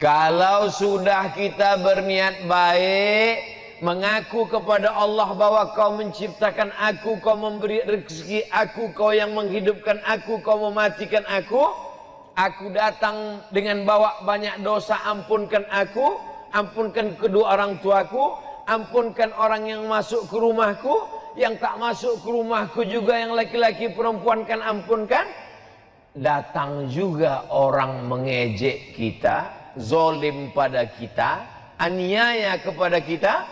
Kalau sudah kita berniat baik, mengaku kepada Allah bahwa kau menciptakan aku, kau memberi rezeki aku, kau yang menghidupkan aku, kau mematikan aku datang dengan bawa banyak dosa, ampunkan aku, ampunkan kedua orang tuaku, ampunkan orang yang masuk ke rumahku, yang tak masuk ke rumahku juga, yang laki-laki perempuan kan ampunkan. Datang juga orang mengejek kita, zolim pada kita, aniaya kepada kita,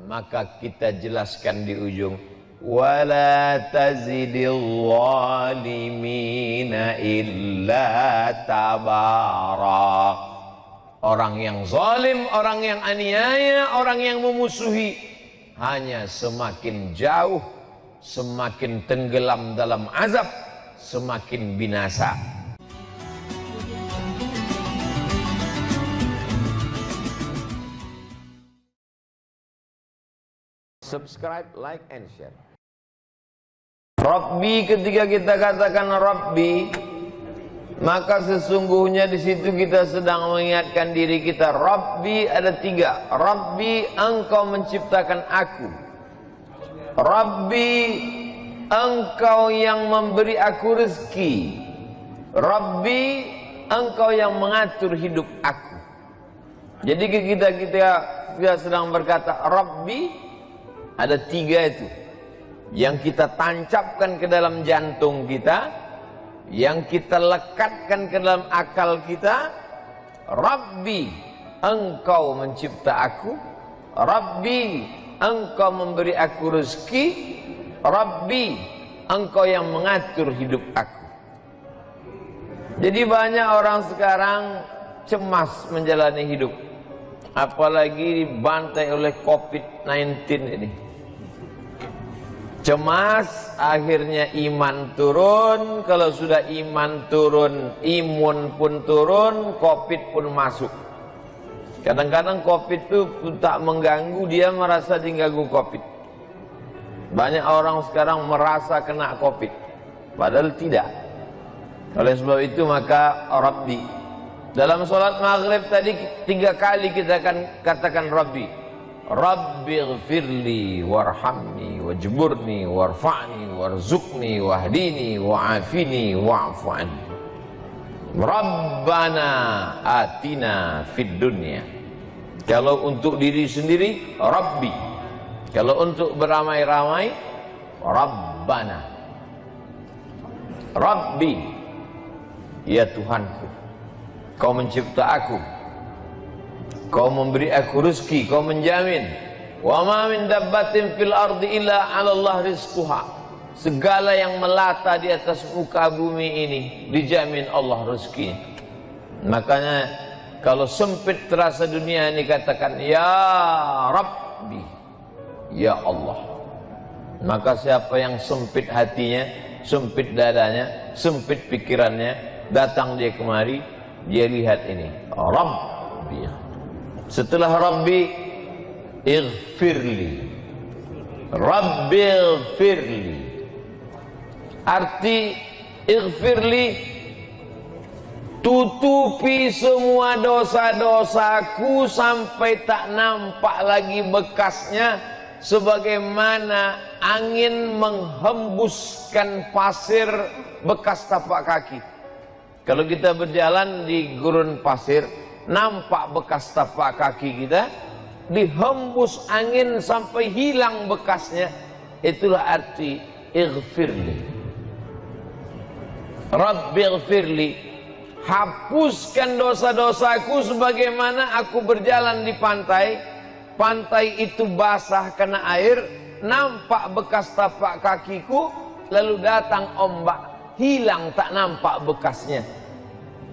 maka kita jelaskan di ujung, wala tazidil zalimina illa tabara. Orang yang zalim, orang yang aniaya, orang yang memusuhi hanya semakin jauh, semakin tenggelam dalam azab, semakin binasa. Subscribe, like, and share. Rabbi, ketika kita katakan Rabbi, maka sesungguhnya di situ kita sedang mengingatkan diri kita. Rabbi ada tiga. Rabbi, engkau menciptakan aku. Rabbi, engkau yang memberi aku rezeki. Rabbi, engkau yang mengatur hidup aku. Jadi kita sedang berkata Rabbi, ada tiga itu yang kita tancapkan ke dalam jantung kita, yang kita lekatkan ke dalam akal kita. Rabbi, engkau mencipta aku. Rabbi, engkau memberi aku rezeki. Rabbi, engkau yang mengatur hidup aku. Jadi banyak orang sekarang cemas menjalani hidup, apalagi dibantai oleh COVID-19 ini. Cemas, akhirnya iman turun. Kalau sudah iman turun, imun pun turun, COVID pun masuk. Kadang-kadang COVID itu tak mengganggu, dia merasa diganggu COVID. Banyak orang sekarang merasa kena COVID, padahal tidak. Oleh sebab itu maka Rabbi. Dalam sholat maghrib tadi 3 kali kita akan katakan Rabbi. Rabbighfirli warhamni wajburni warfa'ni warzuqni wahdini wa'afini wa'fu anni. Rabbana atina fid dunya. Kalau untuk diri sendiri Rabbi. Kalau untuk beramai-ramai Rabbana. Rabbi, ya Tuhanku, kau mencipta aku, kau memberi aku rezeki, kau menjamin. Wa ma min dabbatin fil ardi illa 'ala Allah rizquha. Segala yang melata di atas muka bumi ini dijamin Allah rezekinya. Makanya kalau sempit terasa dunia ini katakan ya Rabbi, ya Allah. Maka siapa yang sempit hatinya, sempit dadanya, sempit pikirannya, datang dia kemari, dia lihat ini Rabbi. Setelah Rabbi, ighfirli. Rabbi ighfirli. Arti ighfirli, tutupi semua dosa-dosaku sampai tak nampak lagi bekasnya, sebagaimana angin menghembuskan pasir bekas tapak kaki. Kalau kita berjalan di gurun pasir, nampak bekas tapak kaki kita, dihembus angin sampai hilang bekasnya. Itulah arti ighfirli. Rabbi ighfirli, hapuskan dosa-dosaku sebagaimana aku berjalan di pantai. Pantai itu basah kena air, nampak bekas tapak kakiku, lalu datang ombak, hilang tak nampak bekasnya.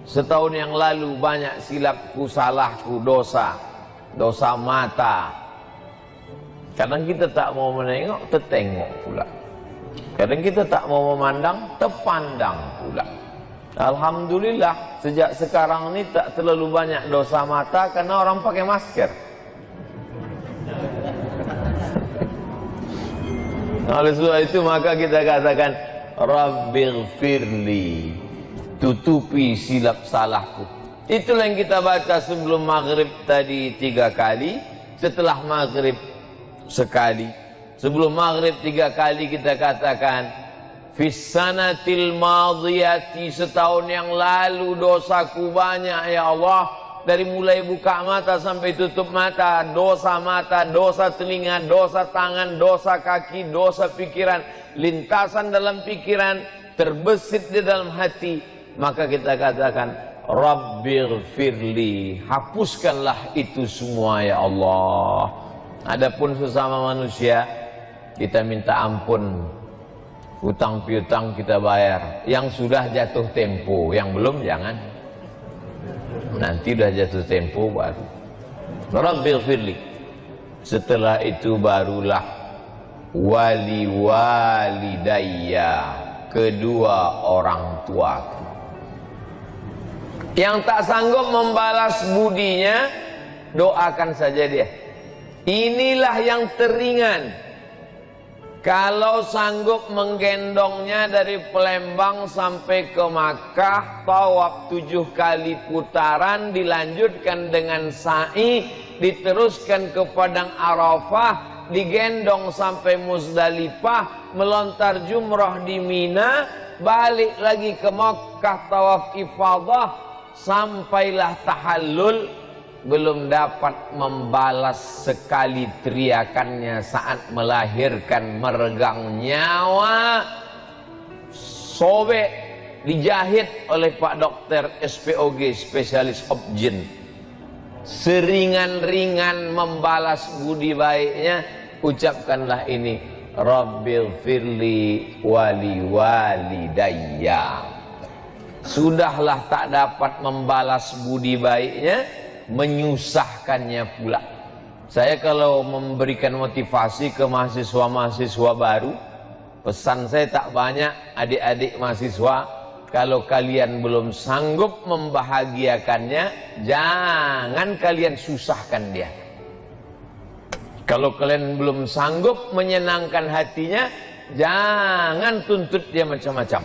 Setahun yang lalu banyak silapku, salahku, dosa mata. Kadang kita tak mau menengok, tertengok pula. Kadang kita tak mau memandang, terpandang pula. Alhamdulillah, sejak sekarang ini tak terlalu banyak dosa mata karena orang pakai masker. Oleh sebab itu maka kita katakan Rabbighfirli, tutupi silap salahku. Itulah yang kita baca sebelum maghrib tadi 3 kali, setelah maghrib sekali. Sebelum maghrib 3 kali kita katakan Fissanatil madiyati, setahun yang lalu dosaku banyak ya Allah. Dari mulai buka mata sampai tutup mata, dosa telinga, dosa tangan, dosa kaki, dosa pikiran, lintasan dalam pikiran, terbesit di dalam hati. Maka kita katakan, Rabbighfirli, hapuskanlah itu semua ya Allah. Adapun sesama manusia, kita minta ampun. Hutang piutang kita bayar. Yang sudah jatuh tempo, yang belum jangan. Nanti udah jatuh tempo baru Rabbighfirli. Setelah itu barulah wali walidayya, kedua orang tuaku. Yang tak sanggup membalas budinya, doakan saja dia. Inilah yang teringan. Kalau sanggup menggendongnya dari Palembang sampai ke Makkah, tawaf 7 kali putaran, dilanjutkan dengan sa'i, diteruskan ke Padang Arafah, digendong sampai Muzdalifah, melontar jumrah di Mina, balik lagi ke Makkah, tawaf ifadah, sampailah tahallul. Belum dapat membalas sekali teriakannya saat melahirkan, meregang nyawa, sobek, dijahit oleh Pak Dokter SPOG, spesialis obgyn. Seringan-ringan membalas budi baiknya, ucapkanlah ini, Rabbighfirli wali walidayya. Sudahlah tak dapat membalas budi baiknya, menyusahkannya pula. Saya kalau memberikan motivasi ke mahasiswa-mahasiswa baru, pesan saya tak banyak, adik-adik mahasiswa, kalau kalian belum sanggup membahagiakannya, jangan kalian susahkan dia. Kalau kalian belum sanggup menyenangkan hatinya, jangan tuntut dia macam-macam.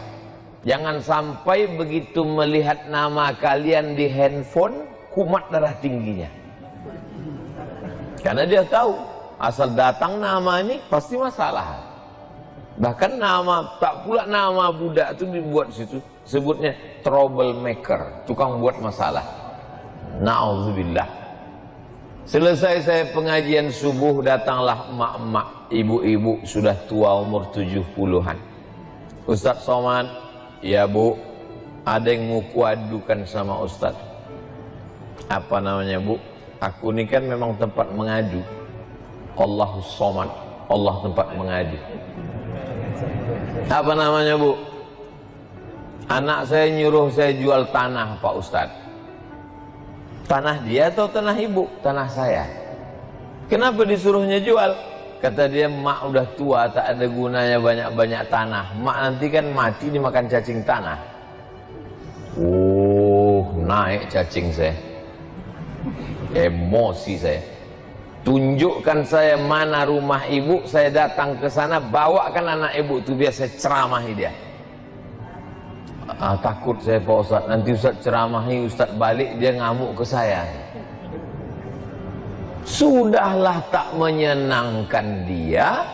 Jangan sampai begitu melihat nama kalian di handphone, kumat darah tingginya. Karena dia tahu asal datang nama ini pasti masalah. Bahkan nama, tak pula nama budak itu dibuat situ, sebutnya troublemaker, tukang buat masalah. Na'udzubillah. Selesai saya pengajian subuh, datanglah emak-emak, ibu-ibu sudah tua umur 70-an. Ustaz Somad, ya Bu, ada yang mau kuadukan sama Ustaz. Apa namanya Bu? Aku ini kan memang tempat mengadu. Allahus Somad, Allah tempat mengadu. Apa namanya Bu? Anak saya nyuruh saya jual tanah Pak Ustadz. Tanah dia atau tanah ibu? Tanah saya. Kenapa disuruhnya jual? Kata dia, mak udah tua, tak ada gunanya banyak-banyak tanah. Mak nanti kan mati dimakan cacing tanah. Naik cacing saya. Emosi saya. Tunjukkan saya mana rumah ibu, saya datang ke sana, bawakan anak ibu itu biar saya ceramahi dia. Takut saya Pak Ustaz, nanti Ustaz ceramahi, Ustaz balik dia ngamuk ke saya. Sudahlah tak menyenangkan dia,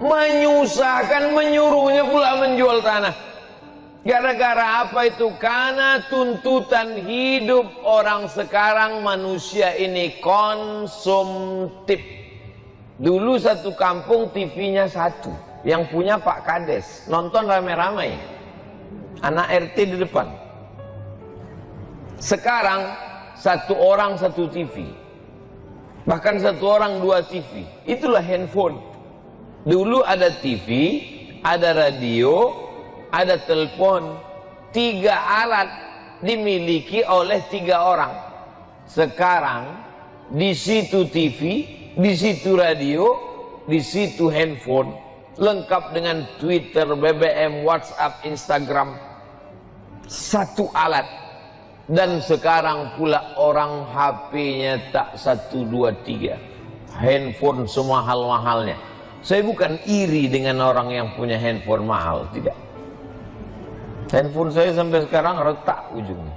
menyusahkan, menyuruhnya pula menjual tanah. Gara-gara apa itu? Karena tuntutan hidup orang sekarang, manusia ini konsumtif. Dulu satu kampung TV-nya satu, yang punya Pak Kades, nonton rame-rame, anak RT di depan. Sekarang satu orang satu TV, bahkan satu orang 2 TV. Itulah handphone. Dulu ada TV, ada radio, ada telepon, 3 alat dimiliki oleh 3 orang. Sekarang di situ TV, di situ radio, di situ handphone, lengkap dengan Twitter, BBM, WhatsApp, Instagram. Satu alat. Dan sekarang pula orang HP-nya tak 1, 2, 3. Handphone semua mahal-mahalnya. Saya bukan iri dengan orang yang punya handphone mahal, tidak. Handphone saya sampai sekarang retak ujungnya.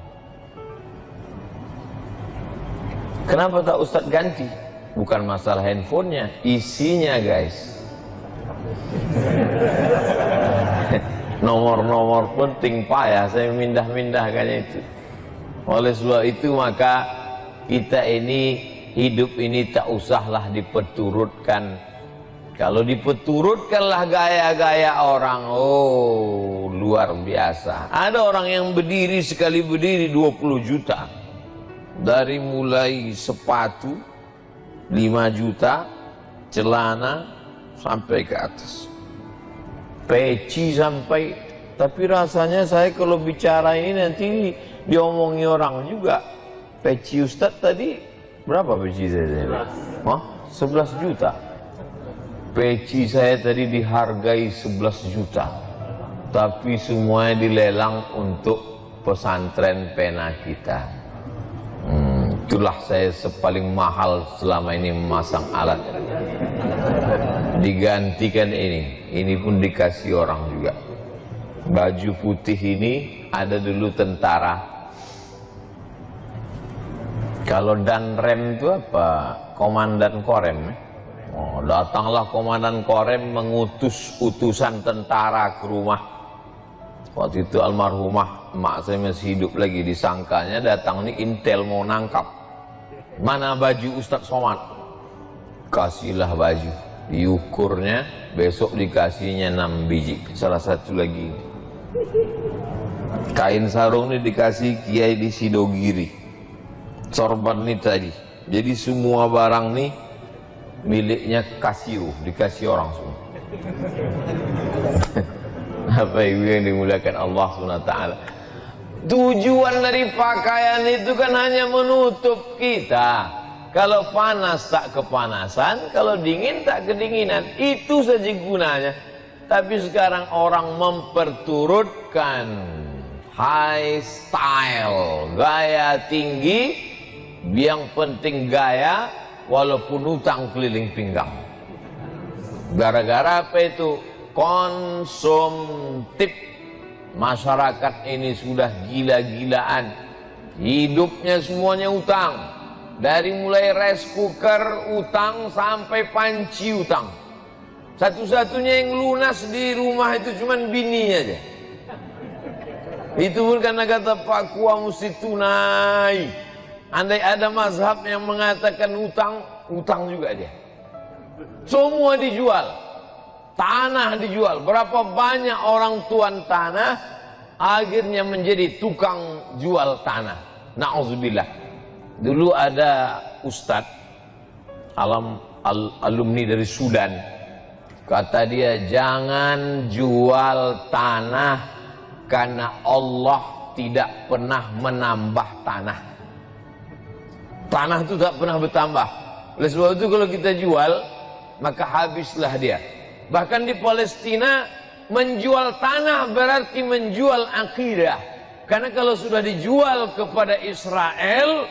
Kenapa tak Ustadz ganti? Bukan masalah handphonenya, isinya guys. Nomor-nomor penting payah saya mindah-mindahkannya itu. Oleh sebab itu maka kita ini hidup ini tak usahlah diperturutkan. Kalau diperturutkanlah gaya-gaya orang, oh luar biasa. Ada orang yang berdiri sekali berdiri 20 juta. Dari mulai sepatu 5 juta, celana sampai ke atas. Peci sampai, tapi rasanya saya kalau bicara ini nanti diomongi orang juga. Peci Ustadz tadi berapa peci saya? Hah? 11 juta. Peci saya tadi dihargai 11 juta. Tapi semuanya dilelang untuk pesantren pena kita. Itulah saya sepaling mahal selama ini memasang alat. Digantikan ini pun dikasih orang juga. Baju putih ini ada dulu tentara. Kalau Danrem itu apa? Komandan Korem. Oh, datanglah komandan Korem mengutus utusan tentara ke rumah. Waktu itu almarhumah emak saya masih hidup lagi, disangkanya datang nih intel mau nangkap. Mana baju Ustadz Somad? Kasihlah baju. Diukurnya, besok dikasihnya 6 biji. Salah satu lagi. Kain sarung ini dikasih Kiai di Sidogiri. Sorban ini tadi. Jadi semua barang nih miliknya Casio, dikasih orang semua. Apa ibu yang dimuliakan Allah SWT. Tujuan dari pakaian itu kan hanya menutup kita. Kalau panas tak kepanasan, kalau dingin tak kedinginan. Itu saja gunanya. Tapi sekarang orang memperturutkan high style, gaya tinggi, yang penting gaya walaupun utang keliling pinggang. Gara-gara apa itu? Konsumtif. Masyarakat ini sudah gila-gilaan. Hidupnya semuanya utang. Dari mulai rice cooker utang sampai panci utang. Satu-satunya yang lunas di rumah itu cuman bininya aja. Itu pun karena kata Pak Kua mesti tunai. Andai ada mazhab yang mengatakan utang juga dia. Semua dijual. Tanah dijual. Berapa banyak orang tuan tanah akhirnya menjadi tukang jual tanah. Na'udzubillah. Dulu ada ustadz alumni dari Sudan. Kata dia, jangan jual tanah karena Allah tidak pernah menambah tanah. Tanah itu tak pernah bertambah. Oleh sebab itu kalau kita jual, maka habislah dia. Bahkan di Palestina menjual tanah berarti menjual akidah. Karena kalau sudah dijual kepada Israel,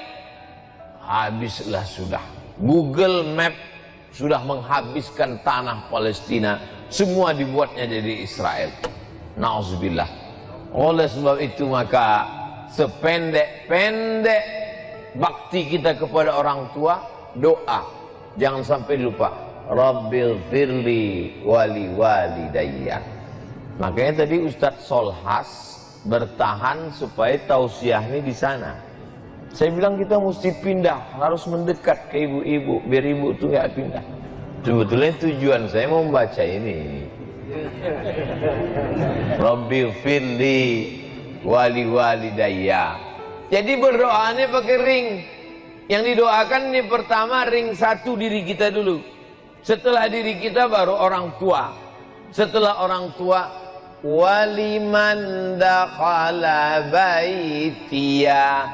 habislah sudah. Google Map sudah menghabiskan tanah Palestina. Semua dibuatnya jadi Israel. Na'udzubillah. Oleh sebab itu maka sependek-pendek bakti kita kepada orang tua, doa. Jangan sampai lupa. Rabbil firli wali walidayya. Makanya tadi Ustadz Solhas bertahan supaya tausiah ini di sana. Saya bilang kita mesti pindah, harus mendekat ke ibu-ibu biar ibu itu nggak pindah. Sebetulnya tujuan saya mau membaca ini. Rabbil firli wali walidayya. Jadi berdoanya pakai ring. Yang didoakan ini pertama ring satu diri kita dulu. Setelah diri kita baru orang tua. Setelah orang tua, waliman dakhala baitiya.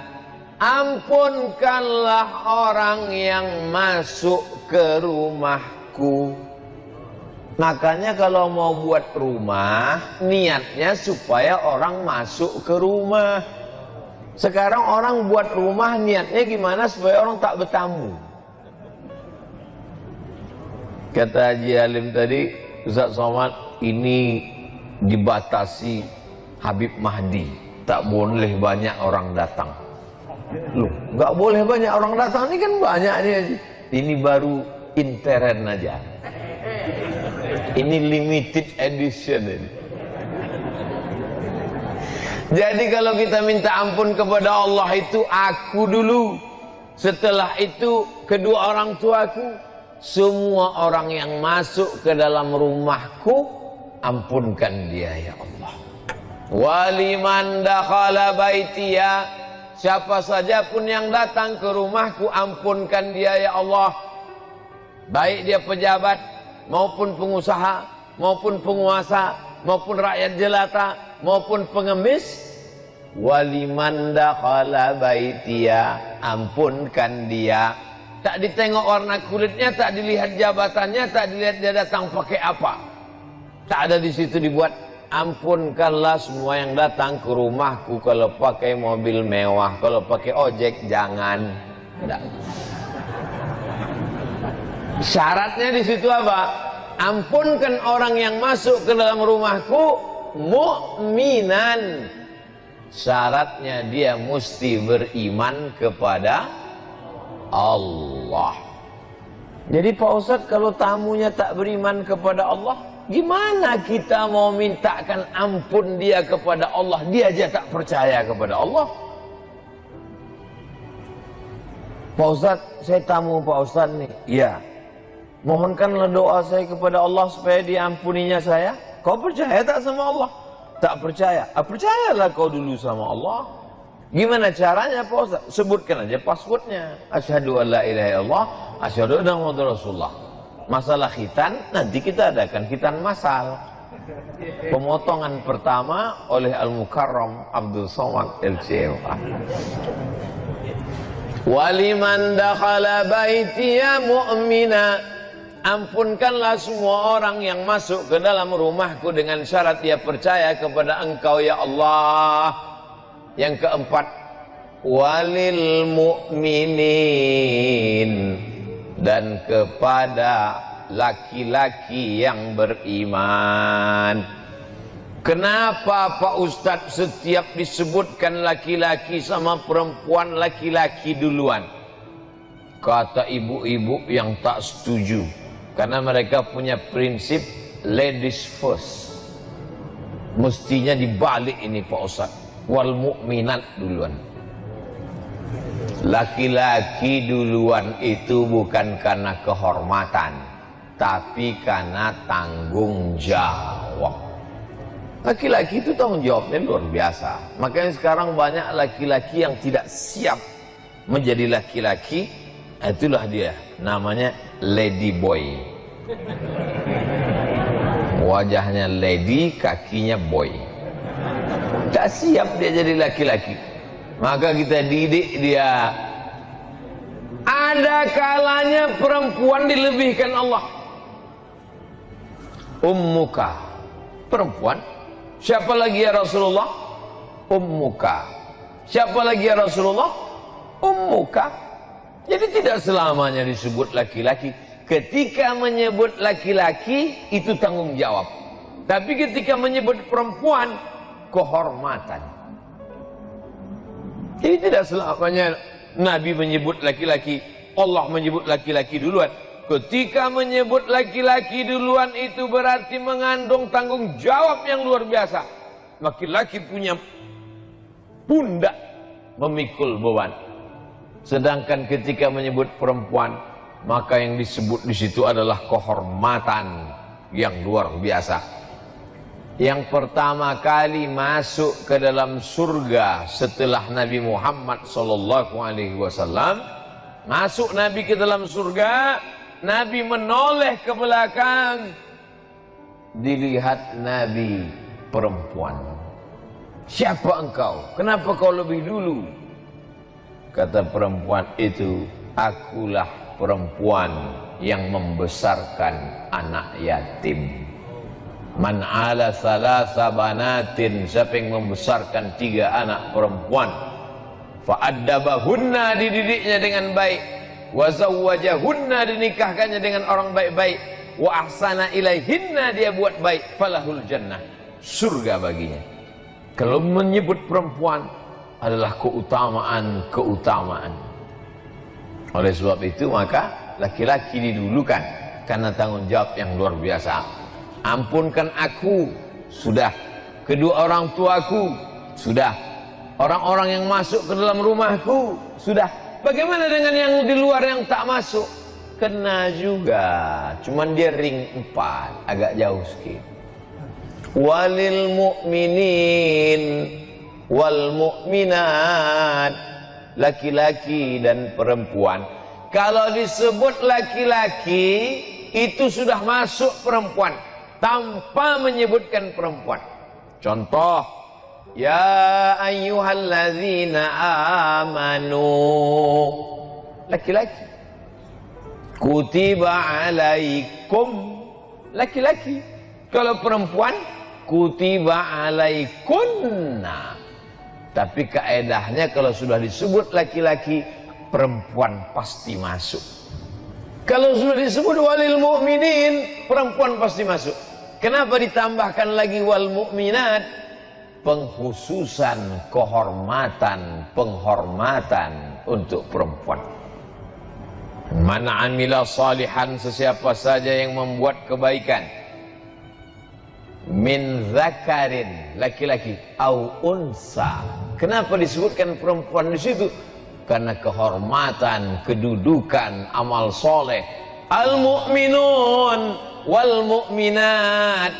Ampunkanlah orang yang masuk ke rumahku. Makanya kalau mau buat rumah, niatnya supaya orang masuk ke rumah. Sekarang orang buat rumah niatnya gimana supaya orang tak bertamu. Kata Haji Halim tadi, Ustadz Somad, ini dibatasi Habib Mahdi. Tak boleh banyak orang datang. Loh, nggak boleh banyak orang datang, ini kan banyak nih. Ini baru intern aja. Ini limited edition ini. Jadi kalau kita minta ampun kepada Allah itu aku dulu. Setelah itu kedua orang tuaku. Semua orang yang masuk ke dalam rumahku, ampunkan dia ya Allah. Waliman dakhala baitiya, siapa saja pun yang datang ke rumahku, ampunkan dia ya Allah. Baik dia pejabat, maupun pengusaha, maupun penguasa, maupun rakyat jelata, maupun pengemis. Waliman dakhala baitiya, ampunkan dia. Tak ditengok warna kulitnya, tak dilihat jabatannya, tak dilihat dia datang pakai apa. Tak ada di situ dibuat. Ampunkanlah semua yang datang ke rumahku. Kalau pakai mobil mewah, kalau pakai ojek jangan. Tidak. Syaratnya di situ apa? Ampunkan orang yang masuk ke dalam rumahku mukminan. Syaratnya dia mesti beriman kepada Allah. Jadi Pak Ustadz, kalau tamunya tak beriman kepada Allah, gimana kita mau mintakan ampun dia kepada Allah? Dia aja tak percaya kepada Allah. Pak Ustadz, saya tamu Pak Ustadz nih. Iya. Mohonkanlah doa saya kepada Allah supaya diampuninya saya. Kau percaya tak sama Allah? Tak percaya. Percayalah kau dulu sama Allah. Gimana caranya Pak Ustaz? Sebutkan aja passwordnya. Asyhadu an la ilaha illallah, asyhadu anna Muhammadar Rasulullah. Masalah khitan, nanti kita adakan khitan massal. Pemotongan pertama oleh Al-Mukarram Abdul Somad LCMA. Waliman dakhala baitiya mu'mina, ampunkanlah semua orang yang masuk ke dalam rumahku dengan syarat dia percaya kepada Engkau ya Allah. Yang keempat, walil mu'minin, dan kepada laki-laki yang beriman. Kenapa Pak Ustadz setiap disebutkan laki-laki sama perempuan, laki-laki duluan? Kata ibu-ibu yang tak setuju, karena mereka punya prinsip ladies first. Mestinya dibalik ini Pak Ustadz. Wal mu'minat duluan. Laki-laki duluan itu bukan karena kehormatan, tapi karena tanggung jawab. Laki-laki itu tanggung jawabnya luar biasa. Makanya sekarang banyak laki-laki yang tidak siap menjadi laki-laki. Itulah dia, namanya lady boy. Wajahnya lady, kakinya boy. Tak siap dia jadi laki-laki. Maka kita didik dia. Ada kalanya perempuan dilebihkan Allah. Ummuka, perempuan. Siapa lagi ya Rasulullah? Ummuka. Siapa lagi ya Rasulullah? Ummuka. Jadi tidak selamanya disebut laki-laki. Ketika menyebut laki-laki itu tanggung jawab. Tapi ketika menyebut perempuan, kehormatan. Jadi tidak selamanya Nabi menyebut laki-laki, Allah menyebut laki-laki duluan. Ketika menyebut laki-laki duluan itu berarti mengandung tanggung jawab yang luar biasa. Laki-laki punya pundak memikul beban. Sedangkan ketika menyebut perempuan, maka yang disebut di situ adalah kehormatan yang luar biasa. Yang pertama kali masuk ke dalam surga setelah Nabi Muhammad SAW, masuk Nabi ke dalam surga, Nabi menoleh ke belakang, dilihat Nabi perempuan. Siapa engkau? Kenapa kau lebih dulu? Kata perempuan itu, akulah perempuan yang membesarkan anak yatim. Man ala salasa banatin, siapa yang membesarkan 3 anak perempuan, fa'addabahunna, dididiknya dengan baik, wa zawwajahunna, dinikahkannya dengan orang baik-baik, wa ahsana ilaihinna, dia buat baik, falahul jannah, surga baginya. Kalau menyebut perempuan adalah keutamaan. Oleh sebab itu maka laki-laki didulukan karena tanggung jawab yang luar biasa. Ampunkan aku, sudah. Kedua orang tuaku, sudah. Orang-orang yang masuk ke dalam rumahku, sudah. Bagaimana dengan yang di luar yang tak masuk? Kena juga, cuman dia ring 4, agak jauh sedikit. Walil mu'minin wal mu'minat, laki-laki dan perempuan. Kalau disebut laki-laki, itu sudah masuk perempuan tanpa menyebutkan perempuan. Contoh, ya ayyuhalladzina amanu, laki-laki. Kutiba alaikum, laki-laki. Kalau perempuan, kutiba alaikunna. Tapi kaedahnya kalau sudah disebut laki-laki, perempuan pasti masuk. Kalau sudah disebut walil mu'minin, perempuan pasti masuk. Kenapa ditambahkan lagi wal mu'minat? Pengkhususan, penghormatan untuk perempuan. Man amila salihan, sesiapa saja yang membuat kebaikan, min zakarin, laki-laki, au unsa. Kenapa disebutkan perempuan di situ? Karena kehormatan, kedudukan, amal soleh. Al mu'minun wal mu'minat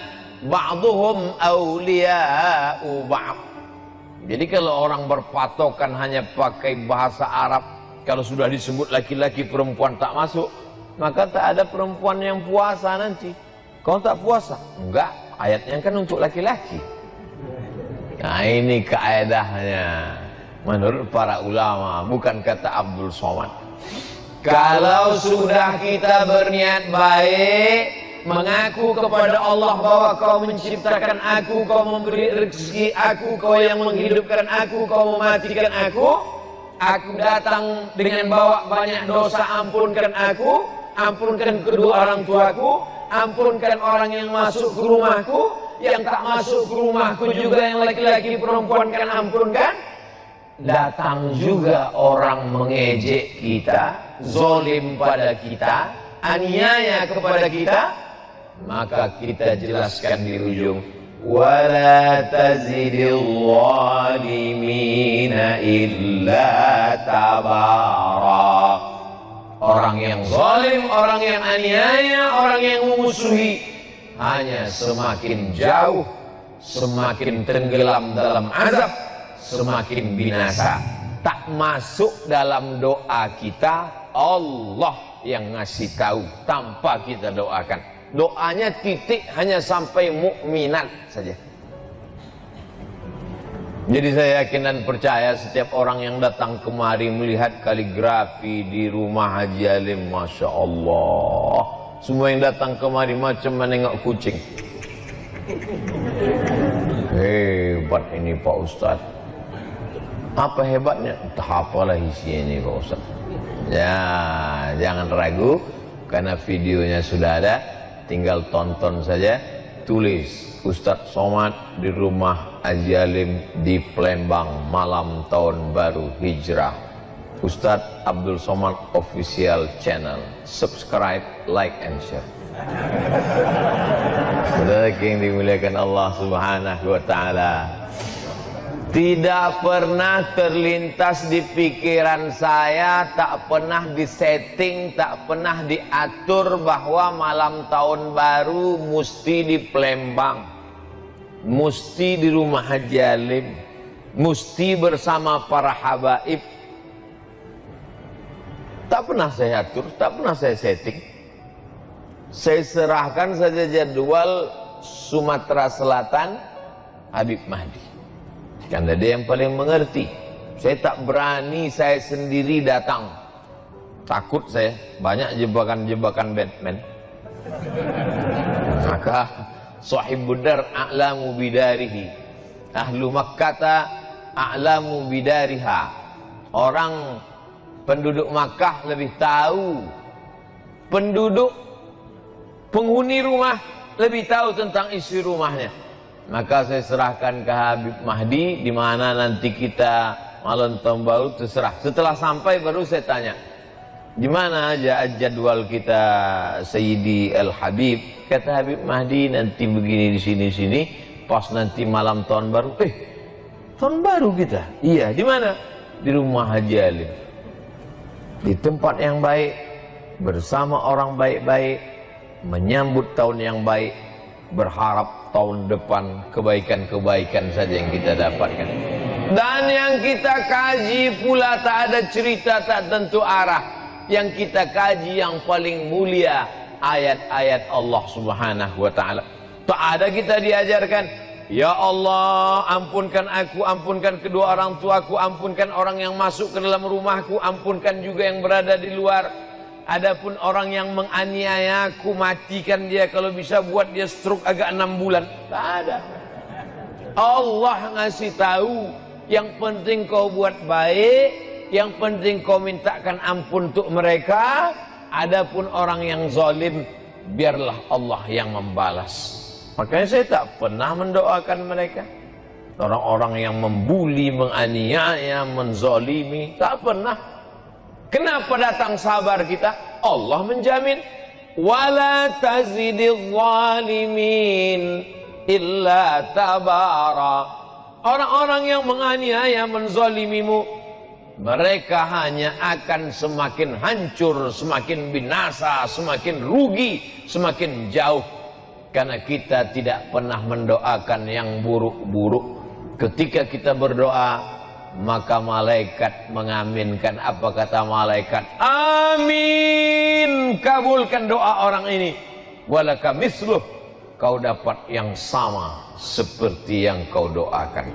ba'duhum awliya'u ba'd. Jadi kalau orang berpatokan hanya pakai bahasa Arab, kalau sudah disebut laki-laki perempuan tak masuk, maka tak ada perempuan yang puasa nanti. Kau tak puasa? Enggak, ayatnya kan untuk laki-laki. Nah ini kaedahnya menurut para ulama, bukan kata Abdul Somad. Kalau sudah kita berniat baik, mengaku kepada Allah bahwa kau menciptakan aku, kau memberi rezeki aku, kau yang menghidupkan aku, kau mematikan aku datang dengan bawa banyak dosa, ampunkan aku, ampunkan kedua orang tuaku, ampunkan orang yang masuk ke rumahku, yang tak masuk ke rumahku juga, yang laki-laki perempuan kan ampunkan. Datang juga orang mengejek kita, zolim pada kita, aniaya kepada kita, maka kita jelaskan di ujung, wala tazidil zalimina illa tabara. Orang yang zalim, orang yang aniaya, orang yang memusuhi hanya semakin jauh, semakin tenggelam dalam azab, semakin binasa. Tak masuk dalam doa kita, Allah yang ngasih tahu tanpa kita doakan. Doanya titik hanya sampai mukminat saja. Jadi saya yakin dan percaya setiap orang yang datang kemari melihat kaligrafi di rumah Haji Alim, Masya Allah, semua yang datang kemari macam menengok kucing. Hebat ini Pak Ustadz. Apa hebatnya? Entah apalah isinya ini Pak Ustadz. Ya, jangan ragu, karena videonya sudah ada, tinggal tonton saja. Tulis Ustadz Somad di rumah Haji Alim di Palembang malam tahun baru Hijrah. Ustadz Abdul Somad official channel. Subscribe, like and share. Saudara yang dimuliakan Allah Subhanahu wa taala, tidak pernah terlintas di pikiran saya, tak pernah disetting, tak pernah diatur bahwa malam tahun baru mesti di Palembang, mesti di rumah Haji Alim, mesti bersama para habaib. Tak pernah saya atur, tak pernah saya setting. Saya serahkan saja jadwal Sumatera Selatan Habib Mahdi, karena dia yang paling mengerti. Saya tak berani saya sendiri datang, takut saya banyak jebakan-jebakan Batman. Maka Sahibud Dar a'lamu bidarihi, ahlu Makkah a'lamu bidariha. Orang penduduk Makkah lebih tahu, penghuni rumah lebih tahu tentang isi rumahnya. Maka saya serahkan ke Habib Mahdi, di mana nanti kita malam tahun baru terserah. Setelah sampai baru saya tanya, gimana aja jadwal kita Sayyidi Al-Habib? Kata Habib Mahdi nanti begini di sini-sini, pas nanti malam tahun baru. Tahun baru kita? Iya, di mana? Di rumah Haji Alim. Di tempat yang baik, bersama orang baik-baik, menyambut tahun yang baik, berharap tahun depan kebaikan-kebaikan saja yang kita dapatkan. Dan yang kita kaji pula tak ada cerita, tak tentu arah. Yang kita kaji yang paling mulia, ayat-ayat Allah Subhanahu wa ta'ala. Tak ada kita diajarkan, ya Allah, ampunkan aku, ampunkan kedua orang tuaku, ampunkan orang yang masuk ke dalam rumahku, ampunkan juga yang berada di luar. Adapun orang yang menganiaya aku, matikan dia, kalau bisa buat dia stroke agak 6 bulan. Tak ada. Allah ngasih tahu, yang penting kau buat baik, yang penting kau mintakan ampun untuk mereka. Adapun orang yang zalim, biarlah Allah yang membalas. Makanya saya tak pernah mendoakan mereka. Orang-orang yang membuli, menganiaya, menzalimi, tak pernah. Kenapa datang sabar kita? Allah menjamin, wala tazidil zalimin illa tabara. Orang-orang yang menganiaya, menzalimimu, mereka hanya akan semakin hancur, semakin binasa, semakin rugi, semakin jauh. Karena kita tidak pernah mendoakan yang buruk-buruk. Ketika kita berdoa, maka malaikat mengaminkan. Apa kata malaikat? Amin, kabulkan doa orang ini. Walaka misluh, kau dapat yang sama seperti yang kau doakan.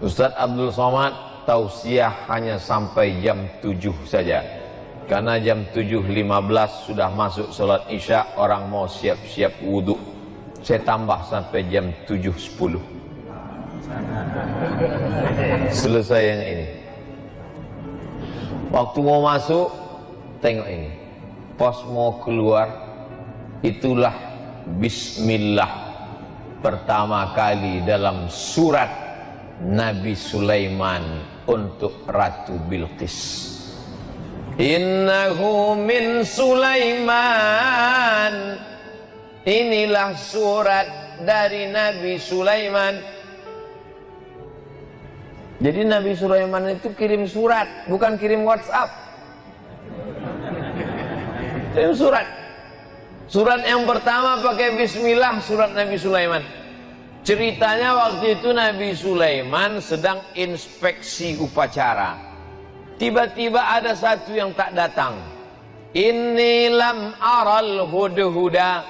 Ustaz Abdul Somad tausiah hanya sampai jam 7 saja. Karena jam 7.15 sudah masuk sholat isya, orang mau siap-siap wudhu. Saya tambah sampai jam 7.10. Selesai yang ini. Waktu mau masuk, tengok ini. Pas mau keluar, itulah bismillah pertama kali dalam surat Nabi Sulaiman untuk Ratu Bilqis. Innahu min Sulaiman. Inilah surat dari Nabi Sulaiman. Jadi Nabi Sulaiman itu kirim surat, bukan kirim WhatsApp. Kirim surat. Surat yang pertama pakai bismillah, surat Nabi Sulaiman. Ceritanya waktu itu Nabi Sulaiman sedang inspeksi upacara. Tiba-tiba ada satu yang tak datang. Inni lam aral hudhuda.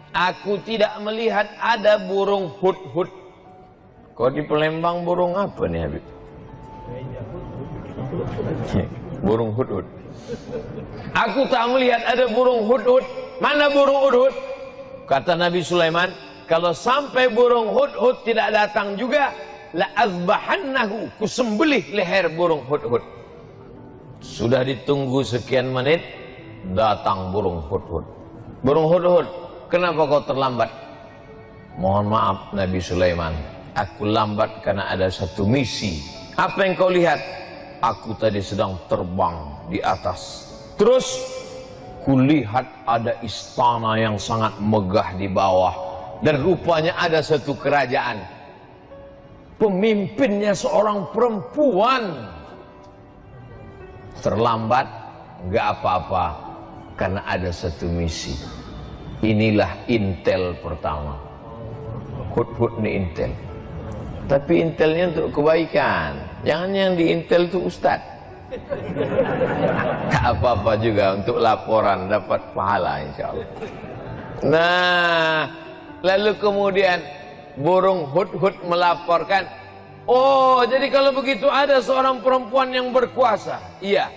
Aku tidak melihat ada burung hudhud. Kau di Palembang burung apa nih Habib? Burung hudhud. Aku tak melihat ada burung hudhud. Mana burung hudhud? Kata Nabi Sulaiman, kalau sampai burung hudhud tidak datang juga, la azbahannahu, kusembelih leher burung hudhud. Sudah ditunggu sekian menit, datang burung hudhud. Burung hudhud, kenapa kau terlambat? Mohon maaf Nabi Sulaiman, aku lambat karena ada satu misi. Apa yang kau lihat? Aku tadi sedang terbang di atas. Terus kulihat ada istana yang sangat megah di bawah. Dan rupanya ada satu kerajaan. Pemimpinnya seorang perempuan. Terlambat, enggak apa-apa, karena ada satu misi. Inilah intel pertama. Hudhud ini intel. Tapi intelnya untuk kebaikan. Jangan yang di intel itu ustad. Tak apa-apa juga untuk laporan, dapat pahala insya Allah. Nah, lalu kemudian burung hudhud melaporkan, oh, jadi kalau begitu ada seorang perempuan yang berkuasa. Iya.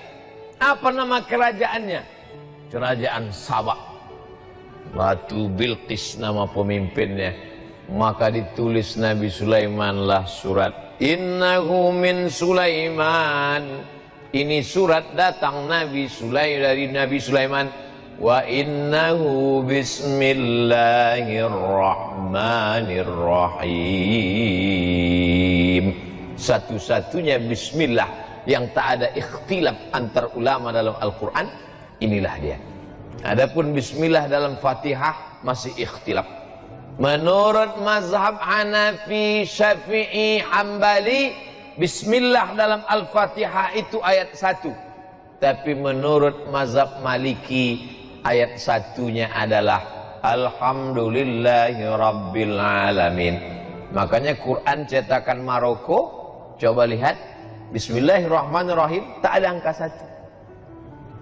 Apa nama kerajaannya? Kerajaan Sabak. Ratu Bilqis nama pemimpinnya. Maka ditulis Nabi Sulaimanlah surat. Innahu min Sulaiman. Ini surat datang dari Nabi Sulaiman. Wa innahu bismillahirrahmanirrahim. Satu-satunya bismillah yang tak ada ikhtilaf antar ulama dalam Al-Quran, inilah dia. Adapun bismillah dalam Fatihah masih ikhtilaf. Menurut mazhab Hanafi, Syafi'i, Hambali, bismillah dalam Al-Fatihah itu ayat 1. Tapi menurut mazhab Maliki, ayat 1-nya adalah Alhamdulillahi Rabbil Alamin. Makanya Quran cetakan Maroko, coba lihat, Bismillahirrahmanirrahim, tak ada angka 1.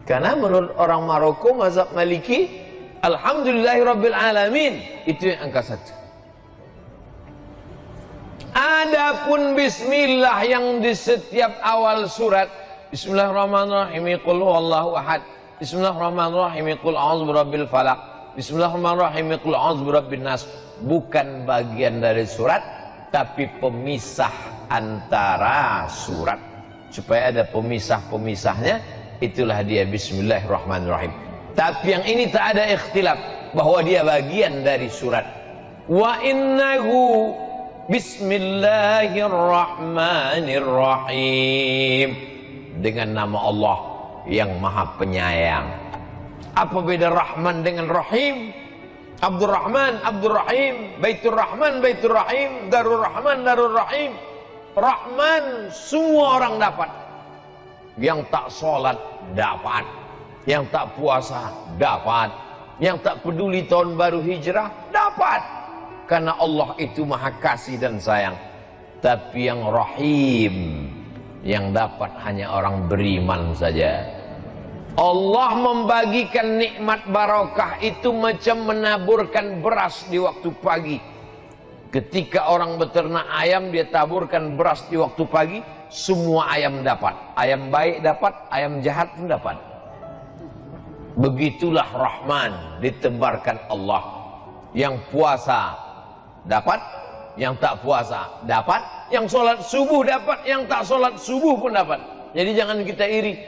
Karena menurut orang Maroko, mazhab Maliki, Alhamdulillahi Rabbil Alamin, itu yang angka 1. Adapun bismillah yang di setiap awal surat, Bismillahirrahmanirrahim, qul huwallahu ahad, Bismillahirrahmanirrahim, qul a'udzu birabbil falaq, Bismillahirrahmanirrahim, qul a'udzu birabbin nas, bukan bagian dari surat, tapi pemisah antara surat. Supaya ada pemisah-pemisahnya, itulah dia Bismillahirrahmanirrahim. Tapi yang ini tak ada ikhtilaf bahwa dia bagian dari surat. Wa innahu Bismillahirrahmanirrahim, dengan nama Allah yang Maha Penyayang. Apa beda Rahman dengan Rahim? Abdurrahman, Abdurrahim, Baitur Rahman, Baitur Rahim, Darur Rahman, Darur Rahim. Rahman semua orang dapat. Yang tak sholat dapat, yang tak puasa dapat, yang tak peduli tahun baru hijrah dapat. Karena Allah itu Maha Kasih dan Sayang. Tapi yang Rahim, yang dapat hanya orang beriman saja. Allah membagikan nikmat barokah itu macam menaburkan beras di waktu pagi. Ketika orang beternak ayam, dia taburkan beras di waktu pagi, semua ayam dapat. Ayam baik dapat, ayam jahat pun dapat. Begitulah Rahman ditebarkan Allah. Yang puasa dapat, yang tak puasa dapat, yang sholat subuh dapat, yang tak sholat subuh pun dapat. Jadi jangan kita iri.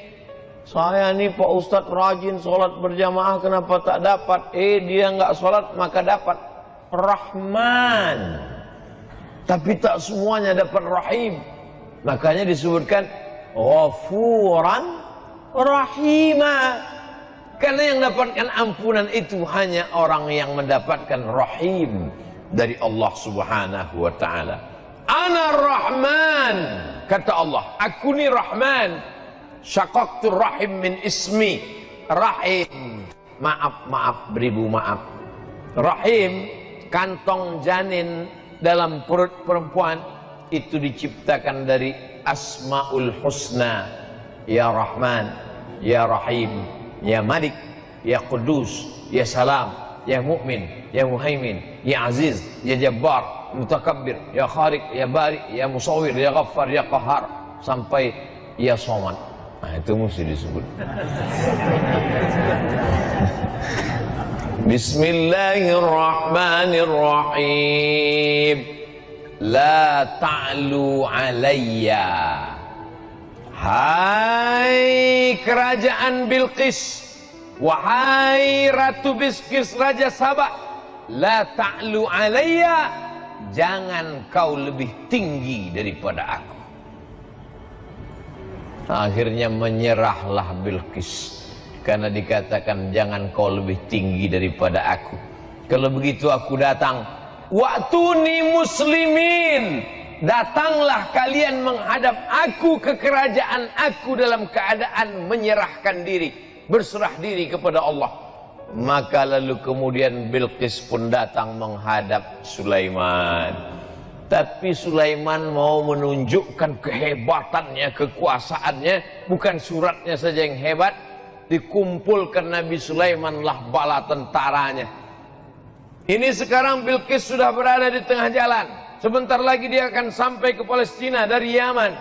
Saya nih Pak Ustadz rajin sholat berjamaah, kenapa tak dapat? Dia nggak sholat maka dapat. Rahman, tapi tak semuanya dapat Rahim. Makanya disebutkan Ghafuran Rahima, karena yang dapatkan ampunan itu hanya orang yang mendapatkan Rahim dari Allah Subhanahu wa ta'ala. Ana Rahman, kata Allah, aku ni Rahman. Syaqaqtu rahim min ismi. Rahim, maaf, beribu maaf. Rahim, kantong janin dalam perut perempuan, itu diciptakan dari Asmaul Husna. Ya Rahman, Ya Rahim, Ya Malik, Ya Qudus, Ya Salam, Ya Mu'min, Ya Muhaimin, Ya Aziz, Ya Jabbar, Mutakabbir, Ya Khaliq, Ya Bari, Ya Musawwir, Ya Ghaffar, Ya Qahhar, sampai Ya Somad. Nah, itu mesti disebut. Bismillahirrahmanirrahim. La ta'lu alayya. Hai kerajaan Bilqis, wahai Ratu Bilqis, Raja Sabah, la ta'lu alayya, jangan kau lebih tinggi daripada aku. Akhirnya menyerahlah Bilqis, karena dikatakan jangan kau lebih tinggi daripada aku. Kalau begitu aku datang. Wa'tuni muslimin, datanglah kalian menghadap aku ke kerajaan aku dalam keadaan menyerahkan diri, berserah diri kepada Allah. Maka lalu kemudian Bilqis pun datang menghadap Sulaiman. Tapi Sulaiman mau menunjukkan kehebatannya, kekuasaannya, bukan suratnya saja yang hebat. Dikumpulkan Nabi Sulaiman lah bala tentaranya. Ini sekarang Bilqis sudah berada di tengah jalan. Sebentar lagi dia akan sampai ke Palestina dari Yaman.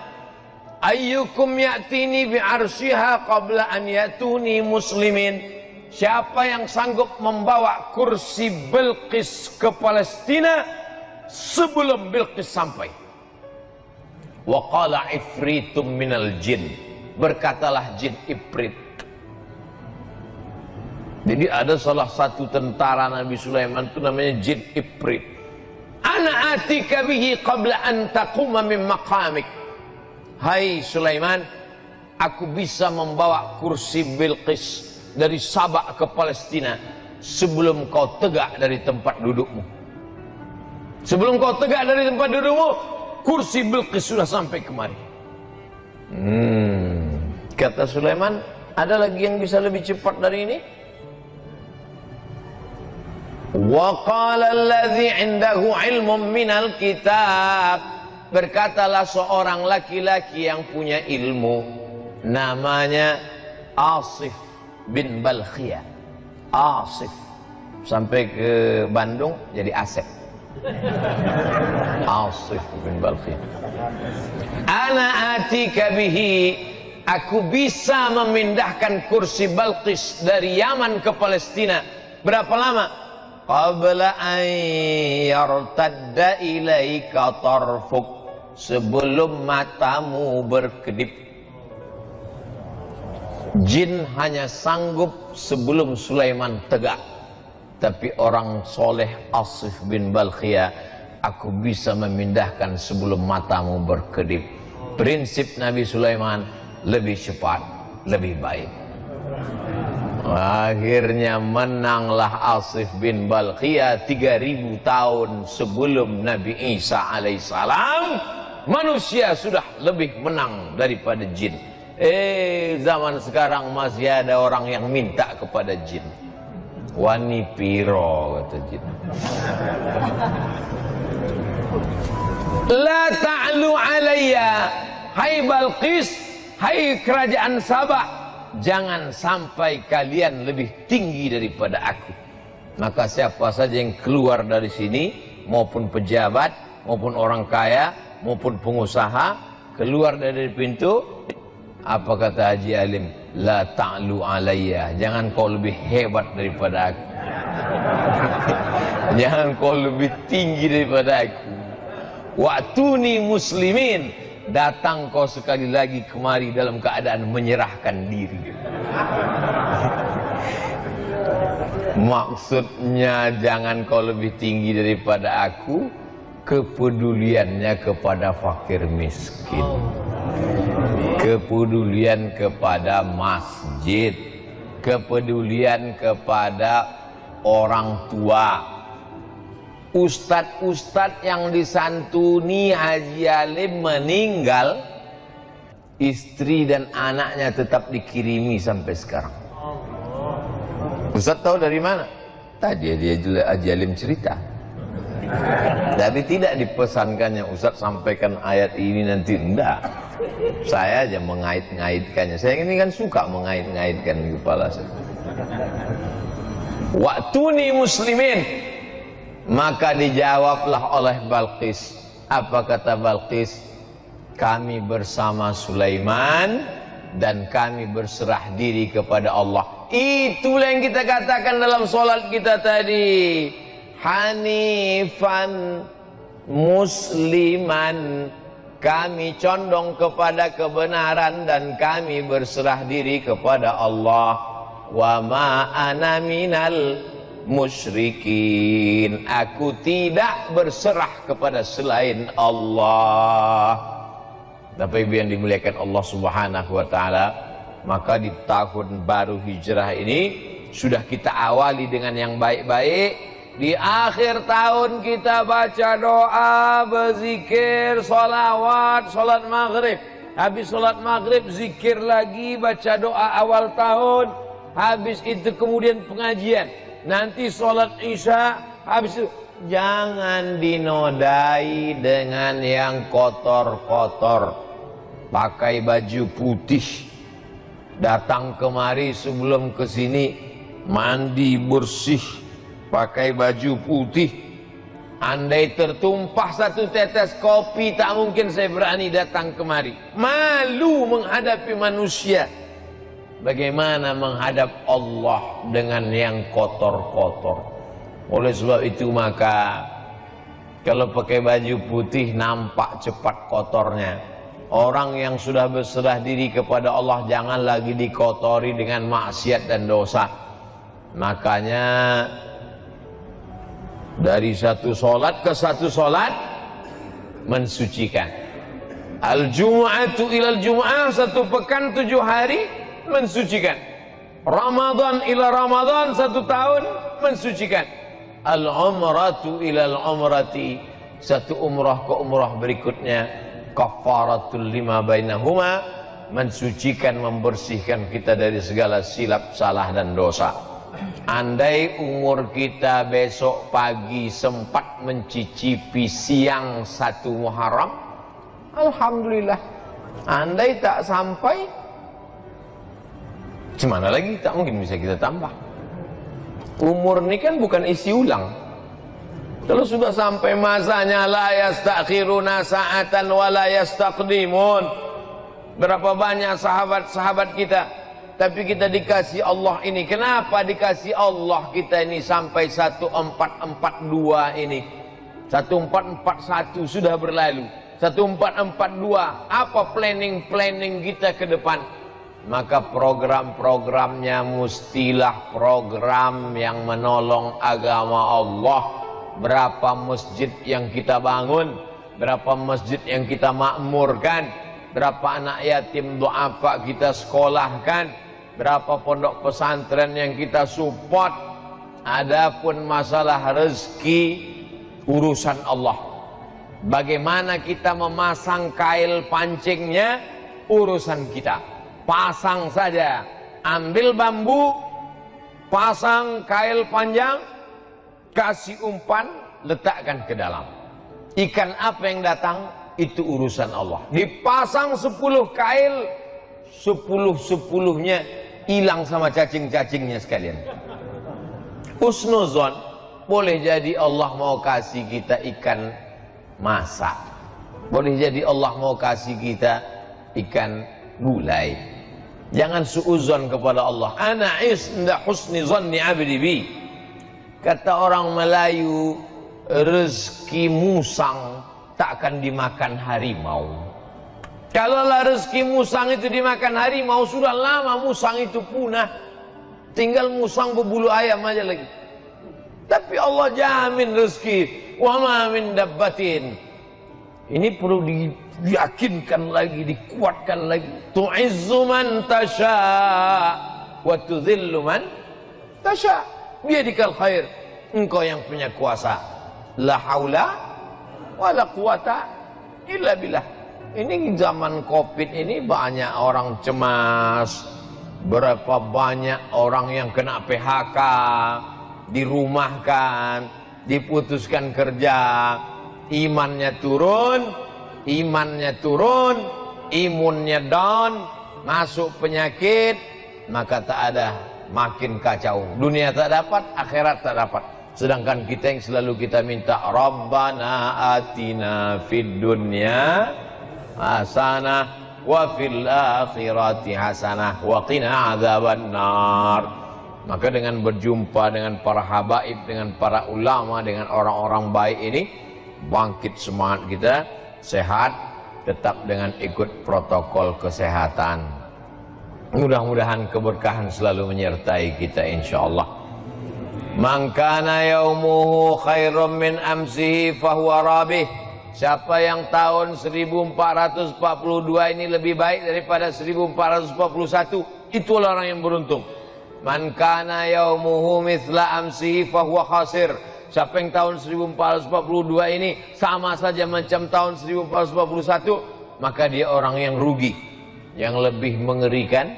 Ayyukum ya'tini bi'arsyiha qabla an ya'tuni muslimin. Siapa yang sanggup membawa kursi Bilqis ke Palestina sebelum Bilqis sampai? Wa qala ifritum minal jin, berkatalah jin Ifrit. Jadi ada salah satu tentara Nabi Sulaiman itu namanya jin Ifrit. Ana atika bihi qabla an taquma min maqamik. Hai Sulaiman, aku bisa membawa kursi Bilqis dari Sabah ke Palestina sebelum kau tegak dari tempat dudukmu. Sebelum kau tegak dari tempat dudukmu, kursi Bilqis sudah sampai kemari. Kata Sulaiman, ada lagi yang bisa lebih cepat dari ini? Wa qala allazi 'indahu 'ilmun minal kitab. Berkatalah seorang laki-laki yang punya ilmu, namanya Asif bin Balkhiyah. Asif sampai ke Bandung jadi Asep. Asif bin Balkhiyah. Ana atika bihi, aku bisa memindahkan kursi Balqis dari Yaman ke Palestina. Berapa lama? Qabla an yartadda ilaika tarfuk, sebelum matamu berkedip. Jin hanya sanggup sebelum Sulaiman tegak, tapi orang soleh Asif bin Balkhiyah, aku bisa memindahkan sebelum matamu berkedip. Prinsip Nabi Sulaiman, lebih cepat, lebih baik. Akhirnya menanglah Asif bin Balkhiyah 3000 tahun sebelum Nabi Isa alaihissalam. Manusia sudah lebih menang daripada jin. Zaman sekarang masih ada orang yang minta kepada jin. Wani piro kata jin. La ta'lu alayya, hai Balqis, hai kerajaan Sabah, jangan sampai kalian lebih tinggi daripada aku. Maka siapa saja yang keluar dari sini, maupun pejabat, maupun orang kaya, maupun pengusaha, keluar dari pintu, apa kata Haji Alim? La ta'lu alayya, jangan kau lebih hebat daripada aku. Jangan kau lebih tinggi daripada aku. Wa'tuni muslimin, datang kau sekali lagi kemari dalam keadaan menyerahkan diri. Maksudnya jangan kau lebih tinggi daripada aku, kepeduliannya kepada fakir miskin, kepedulian kepada masjid, kepedulian kepada orang tua. Ustadz-ustadz yang disantuni Haji Alim meninggal, istri dan anaknya tetap dikirimi sampai sekarang. Ustadz tahu dari mana? Tadi dia Haji Alim cerita. Tapi tidak dipesankannya Ustadz sampaikan ayat ini nanti, enggak. Saya aja mengait-ngaitkannya. Saya ini kan suka mengait-ngaitkan di kepala saya. Wa'tuni muslimin. Maka dijawablah oleh Balqis. Apa kata Balqis? Kami bersama Sulaiman dan kami berserah diri kepada Allah. Itulah yang kita katakan dalam solat kita tadi. Hanifan musliman, kami condong kepada kebenaran dan kami berserah diri kepada Allah. Wa ma ana minal musyrikin, aku tidak berserah kepada selain Allah. Bapak Ibu yang dimuliakan Allah Subhanahu wa taala, maka di tahun baru hijrah ini sudah kita awali dengan yang baik-baik. Di akhir tahun kita baca doa, berzikir, sholawat, sholat maghrib. Habis sholat maghrib zikir lagi, baca doa awal tahun. Habis itu kemudian pengajian. Nanti sholat isya. Habis itu jangan dinodai dengan yang kotor-kotor. Pakai baju putih, datang kemari sebelum kesini mandi bersih, pakai baju putih. Andai tertumpah satu tetes kopi, tak mungkin saya berani datang kemari. Malu menghadapi manusia. Bagaimana menghadap Allah dengan yang kotor-kotor? Oleh sebab itu maka kalau pakai baju putih nampak cepat kotornya. Orang yang sudah berserah diri kepada Allah jangan lagi dikotori dengan maksiat dan dosa. Makanya Dari satu solat ke satu solat mensucikan. Al-Jum'atu ilal Jum'ah, satu pekan 7 hari mensucikan. Ramadan ila Ramadan, 1 tahun mensucikan. Al-Umratu ilal Umrati, satu umrah ke umrah berikutnya kafaratul lima bainahuma, mensucikan, membersihkan kita dari segala silap, salah dan dosa. Andai umur kita besok pagi sempat mencicipi siang 1 Muharram, alhamdulillah. Andai tak sampai, gimana lagi? Tak mungkin bisa kita tambah. Umur ini kan bukan isi ulang. Kalau sudah sampai masanya, la yastakhiruna sa'atan wa la yastaqdimun. Berapa banyak sahabat-sahabat kita, tapi kita dikasih Allah ini. Kenapa dikasih Allah kita ini sampai 1442 ini? 1441 sudah berlalu. 1442, apa planning kita ke depan? Maka program-programnya mestilah program yang menolong agama Allah. Berapa masjid yang kita bangun, berapa masjid yang kita makmurkan, berapa anak yatim du'afa kita sekolahkan, berapa pondok pesantren yang kita support. Adapun masalah rezeki, urusan Allah. Bagaimana kita memasang kail pancingnya, urusan kita. Pasang saja, ambil bambu, pasang kail panjang, kasih umpan, letakkan ke dalam. Ikan apa yang datang, itu urusan Allah. Dipasang 10 kail, 10-10-nya hilang sama cacing-cacingnya sekalian. Husnuzon, boleh jadi Allah mau kasih kita ikan masak, boleh jadi Allah mau kasih kita ikan gulai. Jangan suuzon kepada Allah. Ana inda husni zanni abdi bi. Kata orang Melayu, rezeki musang takkan dimakan harimau. Kalaulah rezeki musang itu dimakan harimau, sudah lama musang itu punah. Tinggal musang berbulu ayam aja lagi. Tapi Allah jamin rezeki. Wa ma min dabbatin. Ini perlu diyakinkan lagi, dikuatkan lagi. Tu'izzu man tasha wa tudhillu man tasha. Biyadikal khair. Engkau yang punya kuasa. La haula wa la quwata illa billah. Ini zaman Covid ini banyak orang cemas. Berapa banyak orang yang kena PHK, dirumahkan, diputuskan kerja. Imannya turun, imunnya down, masuk penyakit, maka tak ada, makin kacau. Dunia tak dapat, akhirat tak dapat. Sedangkan kita yang selalu kita minta, Rabbana atina fid dunya hasanah wa fil akhirati hasanah wa qina adzabannar. Maka dengan berjumpa dengan para habaib, dengan para ulama, dengan orang-orang baik ini, bangkit semangat kita, sehat, tetap dengan ikut protokol kesehatan. Mudah-mudahan keberkahan selalu menyertai kita insyaallah. Man kana yaumuhu khairum min amsihi fahuwa rabih. Siapa yang tahun 1442 ini lebih baik daripada 1441, itulah orang yang beruntung. Man kana yaumuhu mithla amsihi fahuwa khasir. Siapa yang tahun 1442 ini sama saja macam tahun 1441, maka dia orang yang rugi. Yang lebih mengerikan,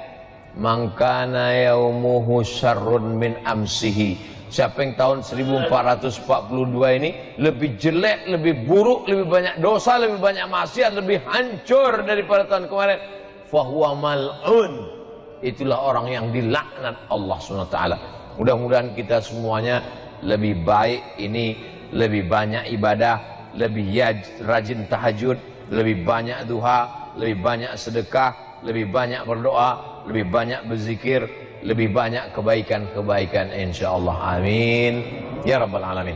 man kana yaumuhu syarrun min amsihi. Siapa yang tahun 1442 ini lebih jelek, lebih buruk, lebih banyak dosa, lebih banyak maksiat, lebih hancur daripada tahun kemarin, fahuwa mal'un. Itulah orang yang dilaknat Allah SWT. Mudah-mudahan kita semuanya lebih baik ini, lebih banyak ibadah, lebih rajin tahajud, lebih banyak duha, lebih banyak sedekah, lebih banyak berdoa, lebih banyak berzikir, lebih banyak kebaikan-kebaikan insyaallah. Amin ya rabbal alamin.